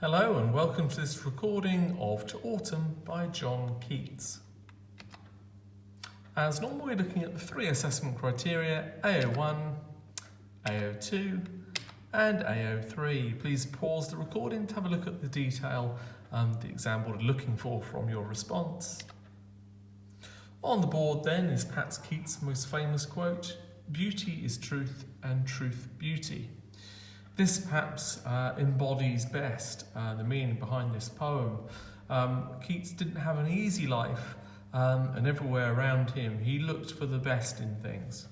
Hello and welcome to this recording of To Autumn by John Keats. As normal, we're looking at the three assessment criteria, AO1, AO2 and AO3. Please pause the recording to have a look at the detail the exam board are looking for from your response. On the board then is Pat Keats' most famous quote, "Beauty is truth and truth beauty." This perhaps embodies best the meaning behind this poem. Keats didn't have an easy life, and everywhere around him he looked for the best in things.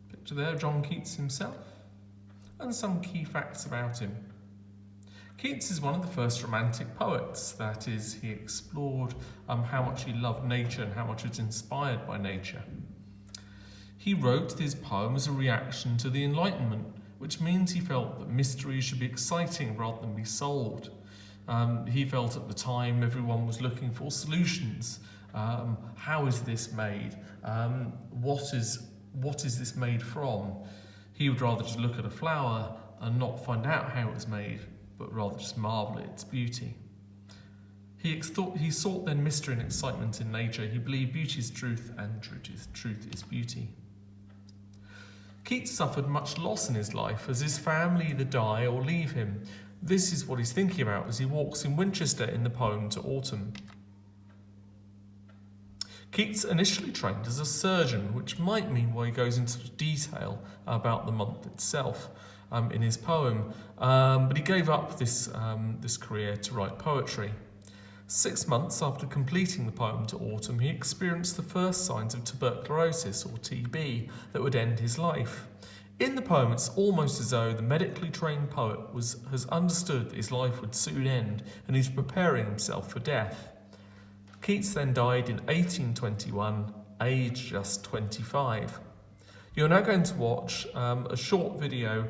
Picture there, John Keats himself, and some key facts about him. Keats is one of the first romantic poets, that is, he explored how much he loved nature and how much he was inspired by nature. He wrote his poem as a reaction to the Enlightenment, which means he felt that mysteries should be exciting rather than be solved. He felt at the time everyone was looking for solutions. How is this made? What is this made from? He would rather just look at a flower and not find out how it was made, but rather just marvel at its beauty. He sought then mystery and excitement in nature. He believed beauty is truth and truth is beauty. Keats suffered much loss in his life as his family either die or leave him. This is what he's thinking about as he walks in Winchester in the poem To Autumn. Keats initially trained as a surgeon, which might mean why he goes into detail about the month itself in his poem, but he gave up this career to write poetry. 6 months after completing the poem To Autumn, he experienced the first signs of tuberculosis, or TB, that would end his life. In the poem, it's almost as though the medically trained poet has understood that his life would soon end, and he's preparing himself for death. Keats then died in 1821, aged just 25. You're now going to watch a short video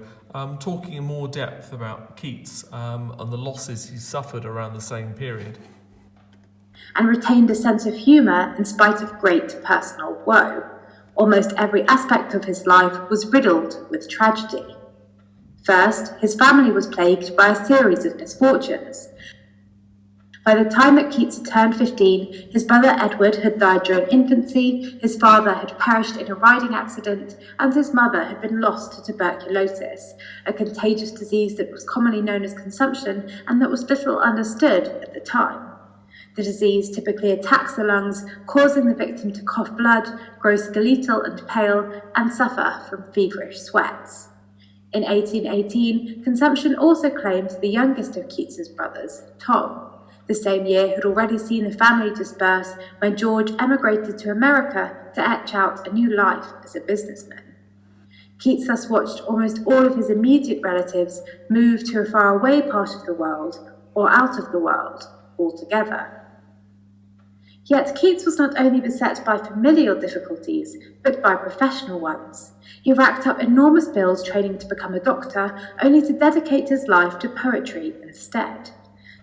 talking in more depth about Keats and the losses he suffered around the same period. And retained a sense of humour in spite of great personal woe. Almost every aspect of his life was riddled with tragedy. First, his family was plagued by a series of misfortunes. By the time that Keats had turned 15, his brother Edward had died during infancy, his father had perished in a riding accident, and his mother had been lost to tuberculosis, a contagious disease that was commonly known as consumption and that was little understood at the time. The disease typically attacks the lungs, causing the victim to cough blood, grow skeletal and pale, and suffer from feverish sweats. In 1818, consumption also claimed the youngest of Keats's brothers, Tom. The same year had already seen the family disperse when George emigrated to America to etch out a new life as a businessman. Keats thus watched almost all of his immediate relatives move to a faraway part of the world, or out of the world altogether. Yet Keats was not only beset by familial difficulties, but by professional ones. He racked up enormous bills training to become a doctor, only to dedicate his life to poetry instead.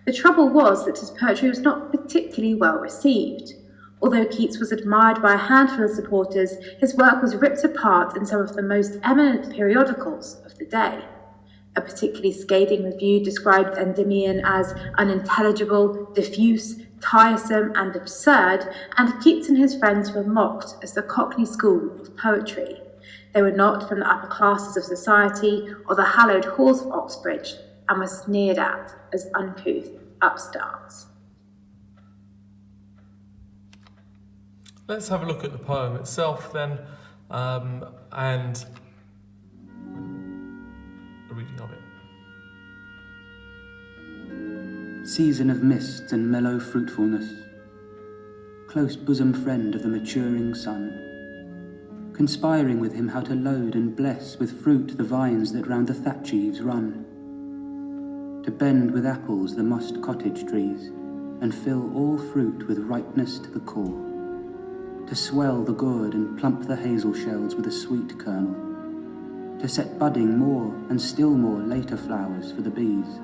The trouble was that his poetry was not particularly well received. Although Keats was admired by a handful of supporters, his work was ripped apart in some of the most eminent periodicals of the day. A particularly scathing review described Endymion as unintelligible, diffuse, tiresome and absurd, and Keats and his friends were mocked as the Cockney school of poetry. They were not from the upper classes of society or the hallowed halls of Oxbridge, and were sneered at as uncouth upstarts. Let's have a look at the poem itself then, and a reading of it. Season of mist and mellow fruitfulness, close bosom friend of the maturing sun, conspiring with him how to load and bless with fruit the vines that round the thatch eaves run, to bend with apples the mossed cottage trees, and fill all fruit with ripeness to the core, to swell the gourd and plump the hazel shells with a sweet kernel, to set budding more and still more later flowers for the bees,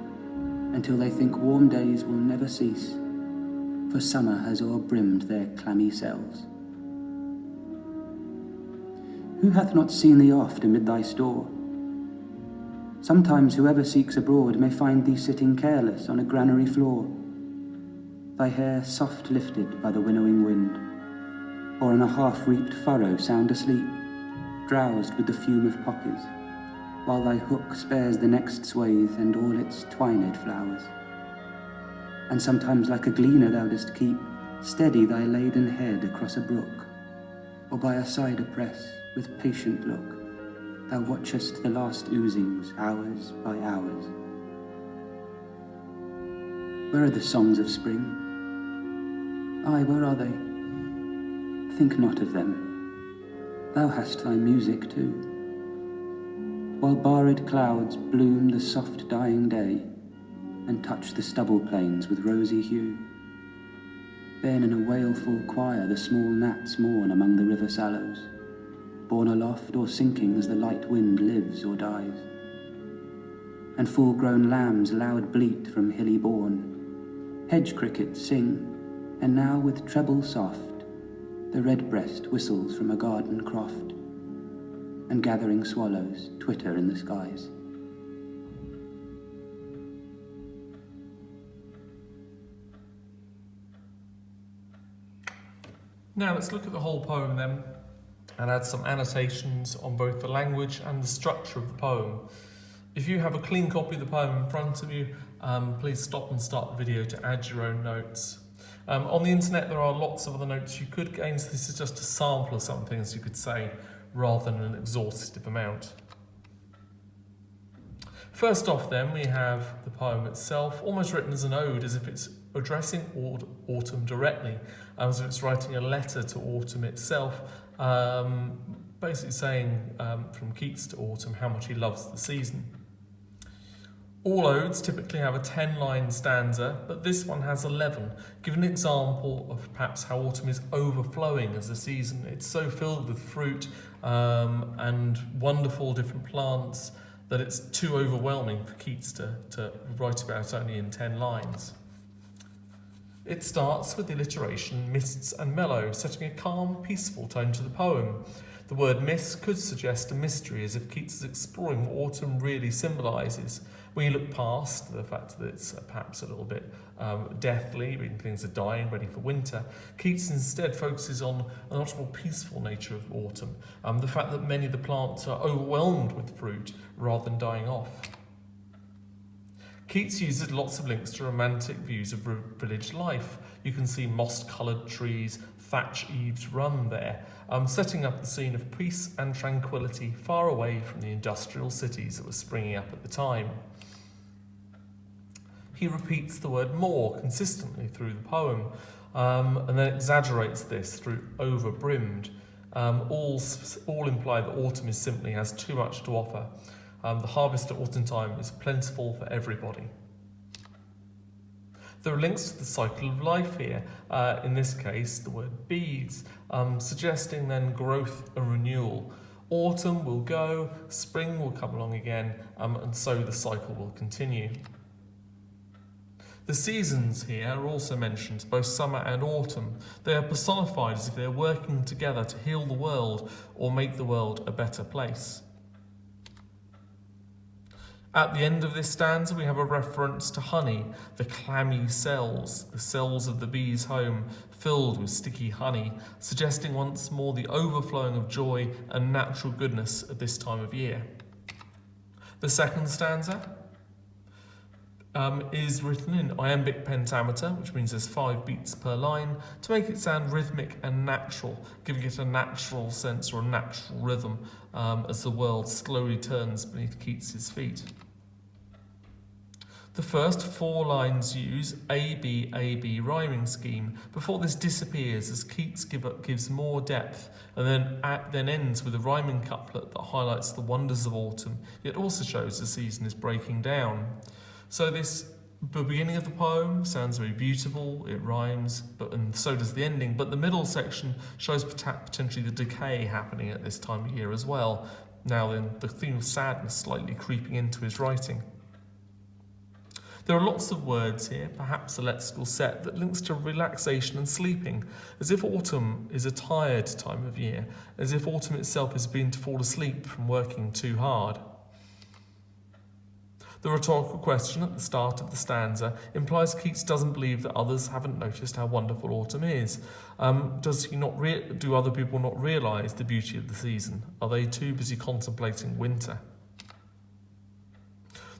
until they think warm days will never cease, for summer has o'erbrimmed their clammy cells. Who hath not seen thee oft amid thy store, Sometimes whoever seeks abroad may find thee sitting careless on a granary floor, thy hair soft lifted by the winnowing wind, or in a half-reaped furrow sound asleep, drowsed with the fume of poppies, while thy hook spares the next swathe and all its twined flowers. And sometimes like a gleaner thou dost keep steady thy laden head across a brook, or by a cider press with patient look thou watchest the last oozings hours by hours. Where are the songs of spring? Aye, where are they? Think not of them. Thou hast thy music too. While barred clouds bloom the soft dying day, and touch the stubble plains with rosy hue, then in a wailful choir the small gnats mourn among the river sallows, borne aloft or sinking as the light wind lives or dies. And full-grown lambs loud bleat from hilly bourne, hedge crickets sing, and now with treble soft the redbreast whistles from a garden croft, and gathering swallows twitter in the skies. Now let's look at the whole poem then, and add some annotations on both the language and the structure of the poem. If you have a clean copy of the poem in front of you, please stop and start the video to add your own notes. On the internet there are lots of other notes you could gain, so this is just a sample of some things you could say rather than an exhaustive amount. First off then, we have the poem itself, almost written as an ode, as if it's addressing autumn directly, as if it's writing a letter to autumn itself, basically saying from Keats to autumn how much he loves the season. All odes typically have a 10-line stanza, but this one has 11, giving an example of perhaps how autumn is overflowing as a season. It's so filled with fruit and wonderful different plants that it's too overwhelming for Keats to write about only in 10 lines. It starts with the alliteration mists and mellow, setting a calm, peaceful tone to the poem. The word mist could suggest a mystery, as if Keats is exploring what autumn really symbolises. When you look past the fact that it's perhaps a little bit deathly, when things are dying, ready for winter, Keats instead focuses on a much more peaceful nature of autumn, the fact that many of the plants are overwhelmed with fruit rather than dying off. Keats uses lots of links to romantic views of village life. You can see moss-coloured trees, thatch eaves run there, setting up the scene of peace and tranquility far away from the industrial cities that were springing up at the time. He repeats the word more consistently through the poem, and then exaggerates this through over-brimmed. All imply that autumn is simply has too much to offer. The harvest at autumn time is plentiful for everybody. There are links to the cycle of life here, in this case the word beads, suggesting then growth and renewal. Autumn will go, spring will come along again, and so the cycle will continue. The seasons here are also mentioned, both summer and autumn. They are personified as if they are working together to heal the world or make the world a better place. At the end of this stanza, we have a reference to honey, the clammy cells, the cells of the bee's home, filled with sticky honey, suggesting once more the overflowing of joy and natural goodness at this time of year. The second stanza is written in iambic pentameter, which means there's 5 beats per line, to make it sound rhythmic and natural, giving it a natural sense or a natural rhythm as the world slowly turns beneath Keats's feet. The first 4 lines use A-B rhyming scheme before this disappears as Keats gives more depth and then ends with a rhyming couplet that highlights the wonders of autumn, yet also shows the season is breaking down. So the beginning of the poem sounds very beautiful, it rhymes, and so does the ending, but the middle section shows potentially the decay happening at this time of year as well. Now then, the theme of sadness slightly creeping into his writing. There are lots of words here, perhaps a lexical set that links to relaxation and sleeping, as if autumn is a tired time of year, as if autumn itself has been to fall asleep from working too hard. The rhetorical question at the start of the stanza implies Keats doesn't believe that others haven't noticed how wonderful autumn is. Do other people not realise the beauty of the season? Are they too busy contemplating winter?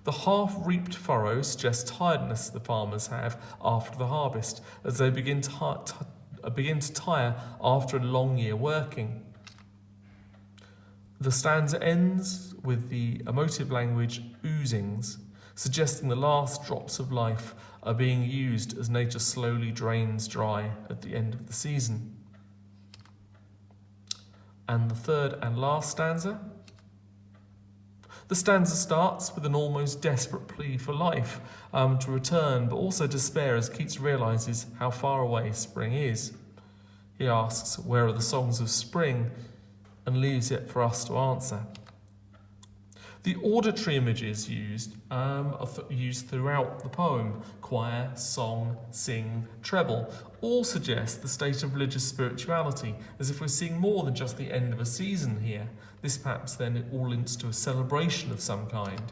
The half-reaped furrows suggest tiredness the farmers have after the harvest, as they begin to tire after a long year working. The stanza ends with the emotive language oozings, suggesting the last drops of life are being used as nature slowly drains dry at the end of the season. And the third and last stanza. The stanza starts with an almost desperate plea for life to return, but also despair as Keats realises how far away spring is. He asks, "Where are the songs of spring?" and leaves it for us to answer. The auditory images used are used throughout the poem. Choir, song, sing, treble all suggest the state of religious spirituality, as if we're seeing more than just the end of a season here. This perhaps then all links to a celebration of some kind.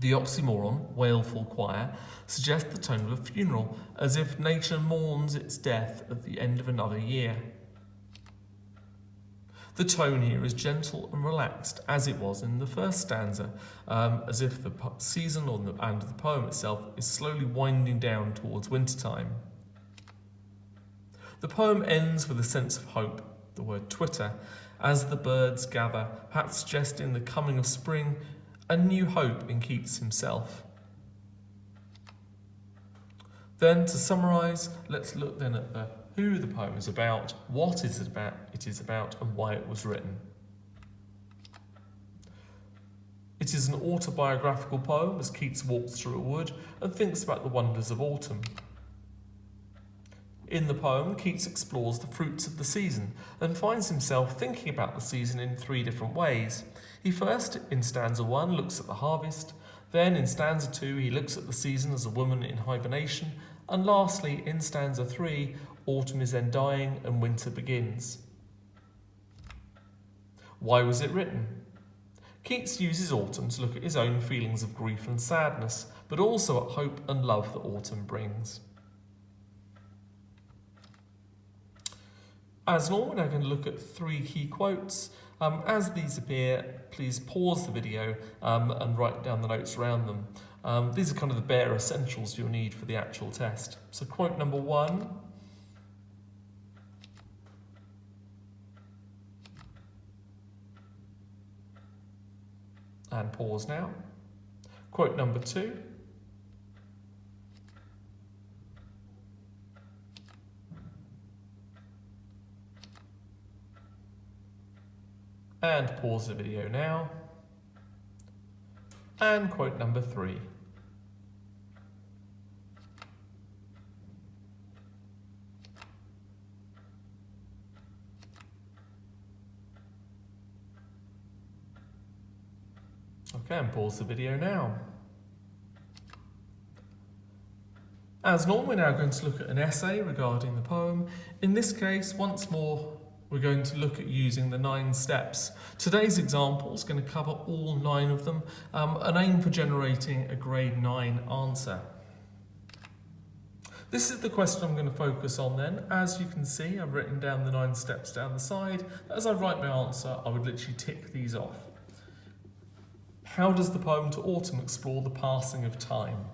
The oxymoron, wailful choir, suggests the tone of a funeral, as if nature mourns its death at the end of another year. The tone here is gentle and relaxed, as it was in the first stanza, as if the season and the poem itself is slowly winding down towards wintertime. The poem ends with a sense of hope, the word twitter, as the birds gather, perhaps suggesting the coming of spring and new hope in Keats himself. Then, to summarise, let's look then at who the poem is about, what it is about, and why it was written. It is an autobiographical poem as Keats walks through a wood and thinks about the wonders of autumn. In the poem, Keats explores the fruits of the season and finds himself thinking about the season in three different ways. He first, in stanza 1, looks at the harvest. Then, in stanza 2, he looks at the season as a woman in hibernation. And lastly, in stanza 3, autumn is then dying and winter begins. Why was it written? Keats uses autumn to look at his own feelings of grief and sadness, but also at hope and love that autumn brings. As normal, we're now going to look at 3 key quotes. As these appear, please pause the video and write down the notes around them. These are kind of the bare essentials you'll need for the actual test. So quote number 1. And pause now. Quote number 2. And pause the video now. And quote number 3. Okay, and pause the video now. As normal, we're now going to look at an essay regarding the poem. In this case, once more, we're going to look at using the 9 steps. Today's example is going to cover all 9 of them and aim for generating a grade 9 answer. This is the question I'm going to focus on then. As you can see, I've written down the 9 steps down the side. As I write my answer, I would literally tick these off. How does the poem To Autumn explore the passing of time?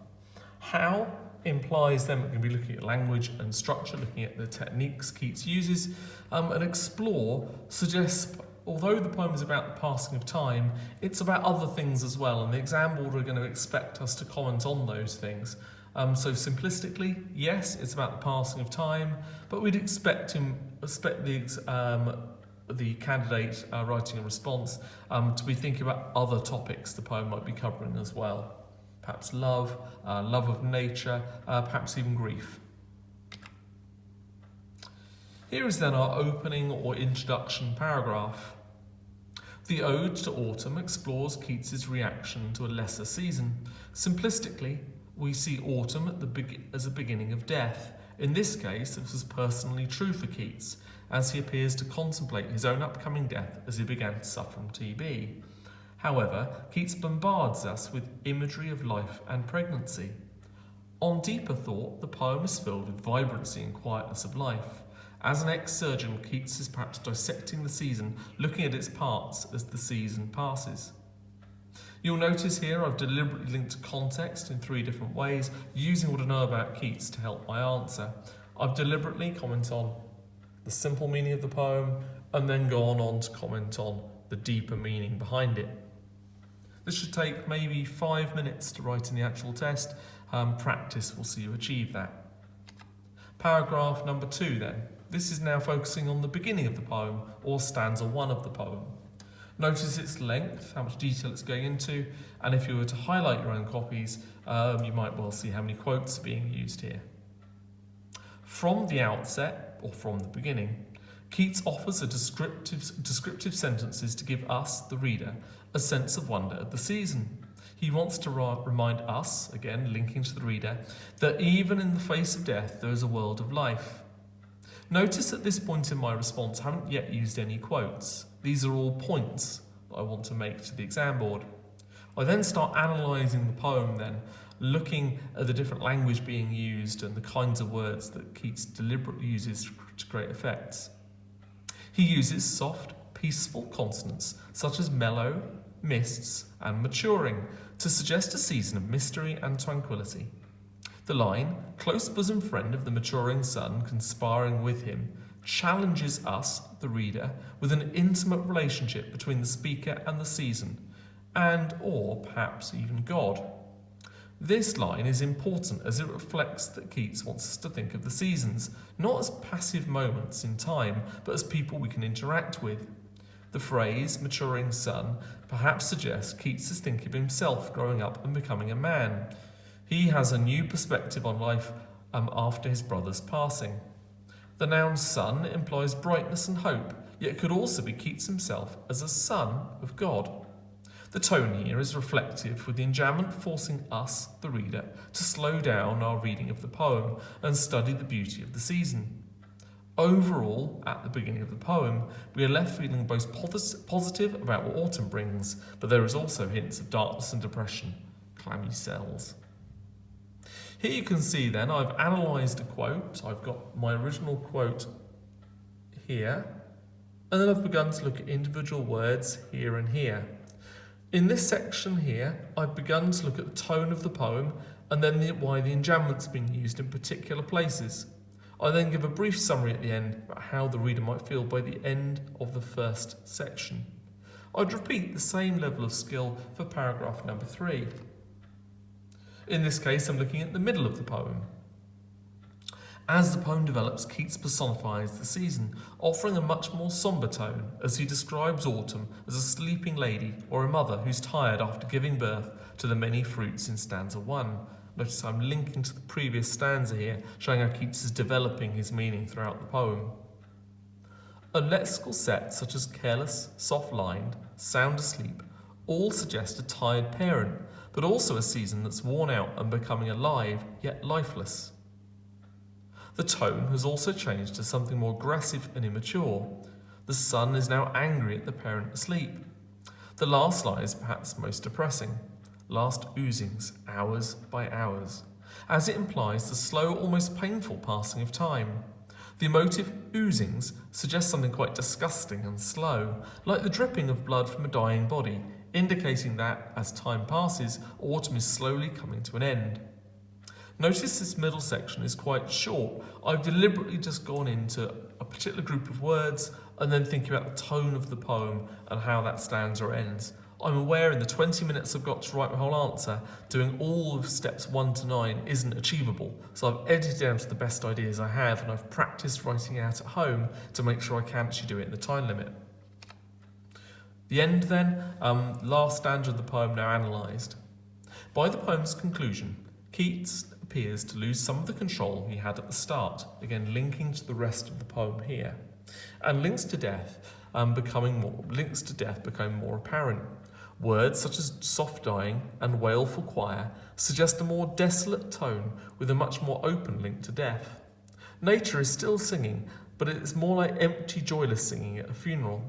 How implies then we're going to be looking at language and structure, looking at the techniques Keats uses, and explore suggests, although the poem is about the passing of time, it's about other things as well, and the exam board are going to expect us to comment on those things. So simplistically, yes, it's about the passing of time, but we'd expect the candidate writing a response to be thinking about other topics the poem might be covering as well. Perhaps love, love of nature, perhaps even grief. Here is then our opening or introduction paragraph. The Ode to Autumn explores Keats's reaction to a lesser season. Simplistically, we see autumn as a beginning of death. In this case, this was personally true for Keats, as he appears to contemplate his own upcoming death as he began to suffer from TB. However, Keats bombards us with imagery of life and pregnancy. On deeper thought, the poem is filled with vibrancy and quietness of life. As an ex-surgeon, Keats is perhaps dissecting the season, looking at its parts as the season passes. You'll notice here I've deliberately linked context in 3 different ways, using what I know about Keats to help my answer. I've deliberately commented on the simple meaning of the poem and then gone on to comment on the deeper meaning behind it. This should take maybe 5 minutes to write in the actual test. Practice will see you achieve that. Paragraph number 2 then. This is now focusing on the beginning of the poem, or stanza 1 of the poem. Notice its length, how much detail it's going into, and if you were to highlight your own copies, you might well see how many quotes are being used here. From the outset, or from the beginning, Keats offers a descriptive sentences to give us, the reader, a sense of wonder at the season. He wants to remind us, again linking to the reader, that even in the face of death there is a world of life. Notice at this point in my response I haven't yet used any quotes. These are all points that I want to make to the exam board. I then start analysing the poem then, looking at the different language being used and the kinds of words that Keats deliberately uses to great effects. He uses soft, peaceful consonants such as mellow, mists and maturing to suggest a season of mystery and tranquility. The line, close bosom friend of the maturing sun conspiring with him, challenges us, the reader, with an intimate relationship between the speaker and the season, and or perhaps even God. This line is important as it reflects that Keats wants us to think of the seasons, not as passive moments in time, but as people we can interact with. The phrase, maturing son, perhaps suggests Keats is thinking of himself growing up and becoming a man. He has a new perspective on life after his brother's passing. The noun son implies brightness and hope, yet could also be Keats himself as a son of God. The tone here is reflective, with the enjambment forcing us, the reader, to slow down our reading of the poem and study the beauty of the season. Overall, at the beginning of the poem, we are left feeling both positive about what autumn brings, but there is also hints of darkness and depression, clammy cells. Here you can see then I've analysed a quote. I've got my original quote here, and then I've begun to look at individual words here and here. In this section here, I've begun to look at the tone of the poem and then why the enjambment's been used in particular places. I then give a brief summary at the end about how the reader might feel by the end of the first section. I'd repeat the same level of skill for paragraph number 3. In this case, I'm looking at the middle of the poem. As the poem develops, Keats personifies the season, offering a much more sombre tone as he describes autumn as a sleeping lady or a mother who's tired after giving birth to the many fruits in stanza 1. Notice I'm linking to the previous stanza here, showing how Keats is developing his meaning throughout the poem. A lexical set such as careless, soft-lined, sound asleep, all suggest a tired parent, but also a season that's worn out and becoming alive, yet lifeless. The tone has also changed to something more aggressive and immature. The son is now angry at the parent asleep. The last line is perhaps most depressing. Last oozings, hours by hours, as it implies the slow, almost painful passing of time. The emotive oozings suggests something quite disgusting and slow, like the dripping of blood from a dying body, indicating that, as time passes, autumn is slowly coming to an end. Notice this middle section is quite short. I've deliberately just gone into a particular group of words and then thinking about the tone of the poem and how that stanza ends. I'm aware in the 20 minutes I've got to write my whole answer, doing all of steps 1 to 9 isn't achievable. So I've edited down to the best ideas I have, and I've practiced writing out at home to make sure I can actually do it in the time limit. The end then, last stanza of the poem now analysed. By the poem's conclusion, Keats appears to lose some of the control he had at the start, again linking to the rest of the poem here, and links to death become more apparent. Words such as soft dying and wailful choir suggest a more desolate tone with a much more open link to death. Nature is still singing, but it is more like empty, joyless singing at a funeral.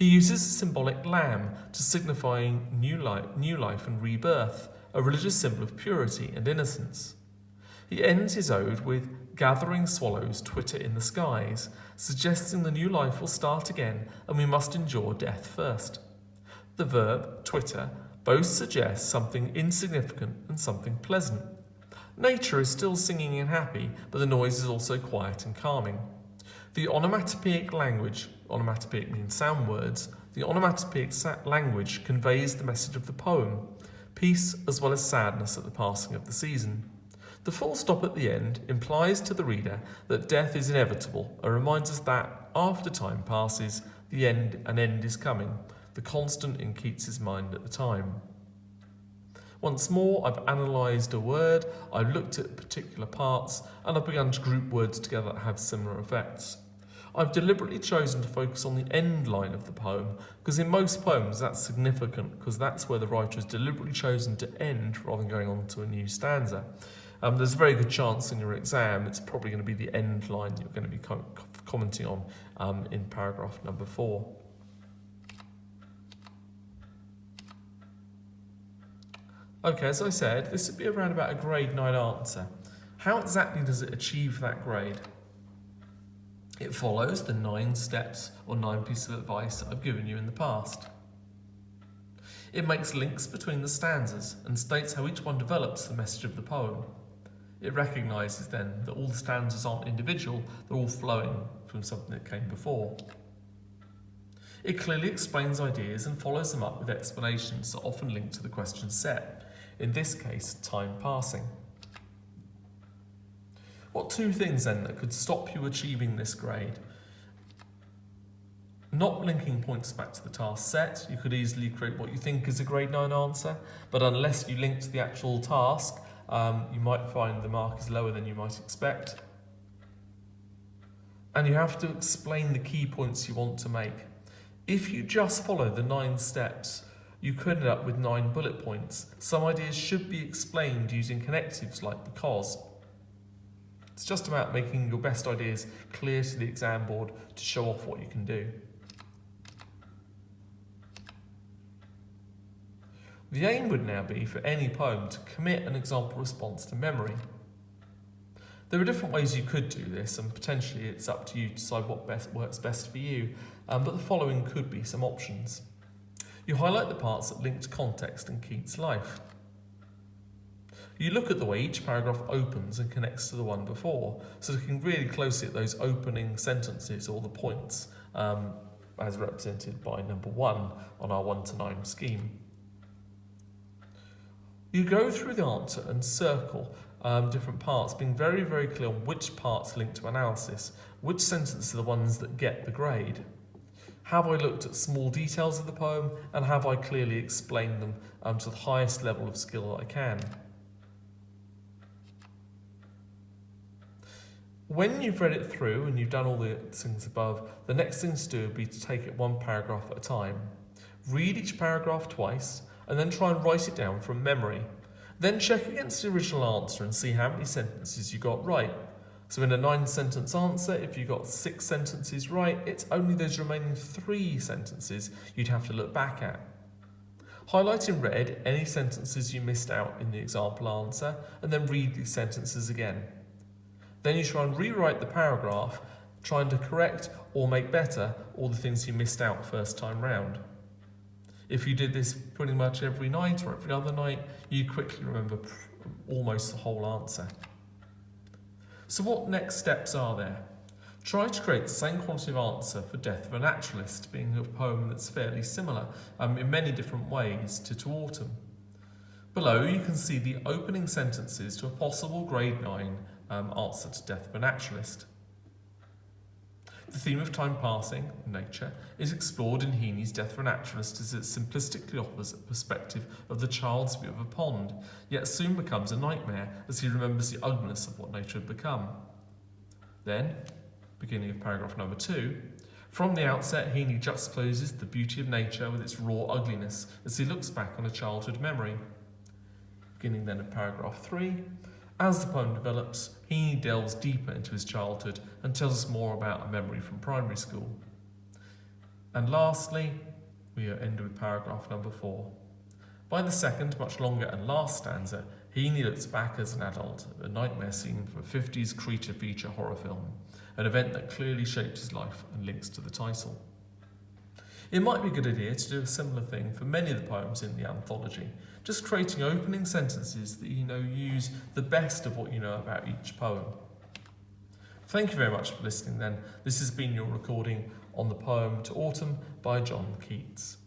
He uses a symbolic lamb to signify new life and rebirth, a religious symbol of purity and innocence. He ends his ode with "gathering swallows twitter in the skies," suggesting the new life will start again and we must endure death first. The verb, twitter, both suggests something insignificant and something pleasant. Nature is still singing and happy, but the noise is also quiet and calming. The onomatopoeic language, onomatopoeic means sound words, the onomatopoeic language conveys the message of the poem, peace as well as sadness at the passing of the season. The full stop at the end implies to the reader that death is inevitable and reminds us that, after time passes, an end is coming, the constant in Keats's mind at the time. Once more, I've analysed a word, I've looked at particular parts, and I've begun to group words together that have similar effects. I've deliberately chosen to focus on the end line of the poem, because in most poems that's significant, because that's where the writer has deliberately chosen to end rather than going on to a new stanza. There's a very good chance in your exam it's probably going to be the end line you're going to be commenting on in paragraph number 4. Okay, as I said, this would be around about a grade 9 answer. How exactly does it achieve that grade? It follows the 9 steps or 9 pieces of advice that I've given you in the past. It makes links between the stanzas and states how each one develops the message of the poem. It recognises then that all the stanzas aren't individual, they're all flowing from something that came before. It clearly explains ideas and follows them up with explanations that often link to the question set, in this case, time passing. What 2 things then that could stop you achieving this grade? Not linking points back to the task set, you could easily create what you think is a grade 9 answer, but unless you link to the actual task, you might find the mark is lower than you might expect. And you have to explain the key points you want to make. If you just follow the 9 steps, you could end up with 9 bullet points. Some ideas should be explained using connectives like because. It's just about making your best ideas clear to the exam board to show off what you can do. The aim would now be for any poem to commit an example response to memory. There are different ways you could do this, and potentially it's up to you to decide what works best for you, but the following could be some options. You highlight the parts that link to context in Keats' life. You look at the way each paragraph opens and connects to the one before, so looking really closely at those opening sentences or the points, as represented by number 1 on our 1 to 9 scheme. You go through the answer and circle different parts, being very, very clear on which parts link to analysis, which sentences are the ones that get the grade. Have I looked at small details of the poem, and have I clearly explained them to the highest level of skill that I can? When you've read it through and you've done all the things above, the next thing to do would be to take it 1 paragraph at a time. Read each paragraph twice, and then try and write it down from memory. Then check against the original answer and see how many sentences you got right. So in a 9-sentence answer, if you got 6 sentences right, it's only those remaining 3 sentences you'd have to look back at. Highlight in red any sentences you missed out in the example answer, and then read these sentences again. Then you try and rewrite the paragraph, trying to correct or make better all the things you missed out first time round. If you did this pretty much every night or every other night, you quickly remember almost the whole answer. So what next steps are there? Try to create the same quality of answer for Death of a Naturalist, being a poem that's fairly similar in many different ways to Autumn. Below you can see the opening sentences to a possible grade 9 answer to Death of a Naturalist. The theme of time passing, nature, is explored in Heaney's Death of a Naturalist as it simplistically offers a perspective of the child's view of a pond, yet soon becomes a nightmare as he remembers the ugliness of what nature had become. Then, beginning of paragraph number 2, from the outset Heaney juxtaposes the beauty of nature with its raw ugliness as he looks back on a childhood memory. Beginning then of paragraph 3, as the poem develops, Heaney delves deeper into his childhood and tells us more about a memory from primary school. And lastly, we are ended with paragraph number 4. By the second, much longer and last stanza, Heaney looks back as an adult at the nightmare scene from a 50s creature feature horror film, an event that clearly shaped his life and links to the title. It might be a good idea to do a similar thing for many of the poems in the anthology, just creating opening sentences that use the best of what you know about each poem. Thank you very much for listening then. This has been your recording on the poem To Autumn by John Keats.